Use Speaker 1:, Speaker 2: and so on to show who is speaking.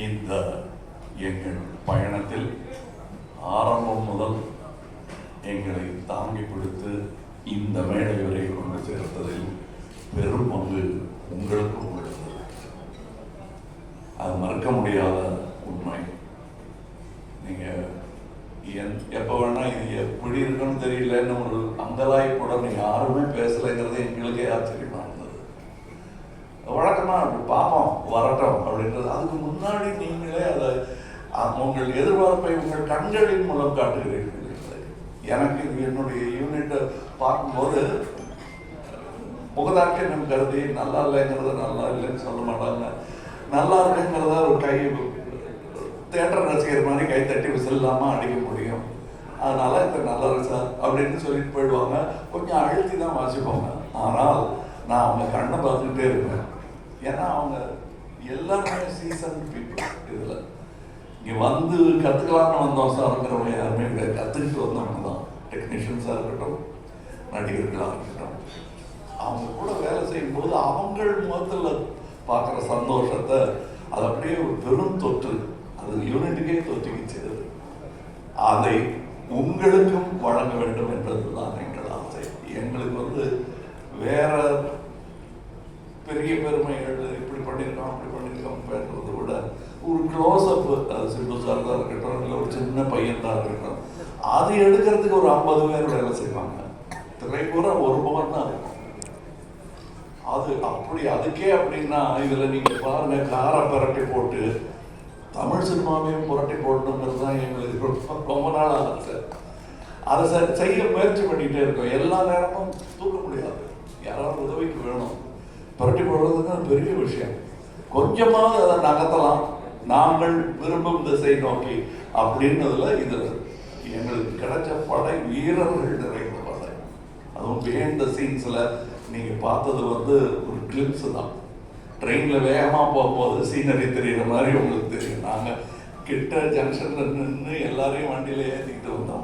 Speaker 1: இந்த எங்கள் பயணத்தில் ஆரம்பம் முதல் எங்களை தாங்கி கொடுத்து இந்த மேடை வரை கொண்டு சேர்த்ததில் பெரும் பங்கு உங்களுக்கு உள்ளது. அது மறக்க முடியாத உண்மை. நீங்கள் எப்போ வேணா இது எப்படி இருக்குன்னு தெரியலன்னு ஒரு அங்கலாய்ப்புடன் யாருமே பேசலைங்கிறது எங்களுக்கே ஆச்சரியமா இருந்தது. வழக்கமா அப்படி பார்ப்போம் வரட்டும் அப்படின்றது. அதுக்கு முன்னாடி நீங்களே அதை உங்கள் எதிர்பார்ப்பை உங்கள் கண்களின் மூலம் காட்டுகிறீர்கள். எனக்கு இது என்னுடைய யூனிட்டை பார்க்கும்போது முகதாட்சியம் கருதி நல்லா இல்லைங்கிறத நல்லா இல்லைன்னு சொல்ல மாட்டாங்க, நல்லா இருக்குங்கிறத ஒரு கை தேட்டர் ரசிகர் மாதிரி கை தட்டி விசில் இல்லாமல் அடிக்க முடியும். அதனால இப்போ நல்லா இருக்கு சார் அப்படின்னு சொல்லிட்டு போயிடுவாங்க. கொஞ்சம் அழுத்தி தான் வாசிப்பாங்க. ஆனால் நான் அவங்க கண்ணை பார்த்துக்கிட்டே இருப்பேன். ஏன்னா அவங்க எல்லாருமே சீசன் பீப்புள். இதில் இங்கே வந்து கற்றுக்கலான்னு வந்தோம் சார்ங்கிறவங்க யாருமே கிடையாது. கற்றுக்கிட்டு வந்தவங்க தான். டெக்னீஷியன்ஸாக இருக்கட்டும், நடிகர்களாக இருக்கட்டும், அவங்க கூட வேலை செய்யும்போது அவங்கள் முகத்தில் பார்க்குற சந்தோஷத்தை அது அப்படியே ஒரு பெரும் தொற்று. அது யூனிட்டுக்கே தொற்றுக்கிச்சு. அதை உங்களுக்கும் வழங்க வேண்டும் என்பதுதான் எங்கள் ஆசை. எங்களுக்கு வேற பெரிய பெருமைகள் இப்படி பண்ணியிருக்கோம் அப்படி பண்ணியிருக்கோம் பேசுறதை விட ஒரு க்ளோஸ்அப், சிம்பு சார் தான் இருக்கட்டும், இல்லை ஒரு சின்ன பையன் தான் இருக்கட்டும், அது எடுக்கிறதுக்கு ஒரு 50 பேர் வேலை செய்வாங்க. திரைப்பூரா ஒரு முகம் தான் இருக்கும். அது அப்படி அதுக்கே அப்படின்னா இதில் நீங்கள் பாருங்க, காரை புரட்டி போட்டு தமிழ் சினிமாவையும் புரட்டி போடணுங்கிறது தான் எங்களுக்கு ரொம்ப நாள் ஆசை. அதை செய்ய முயற்சி பண்ணிகிட்டே இருக்கோம். எல்லா நேரமும் தூக்க முடியாது, யாராவது உதவிக்கு வேணும். புரட்டி போடுறதுக்கு பெரிய விஷயம். கொஞ்சமாவது அதை நகர்த்தலாம் நாங்கள் விரும்பும் திசை நோக்கி அப்படின்னதுல இதில் எங்களுக்கு கிடைச்ச படை வீரர்கள் நிறைந்த படை. அதுவும் பிஹைண்ட் த சீன்ஸில் நீங்கள் பார்த்தது ஒரு கிளிப்ஸ் தான். ட்ரெயினில் வேகமாக போகும்போது சீனரி தெரிகிற மாதிரி உங்களுக்கு தெரியும். நாங்கள் கிட்ட ஜங்ஷனில் நின்று எல்லாரையும் வண்டியில் ஏற்றிக்கிட்டு வந்தோம்.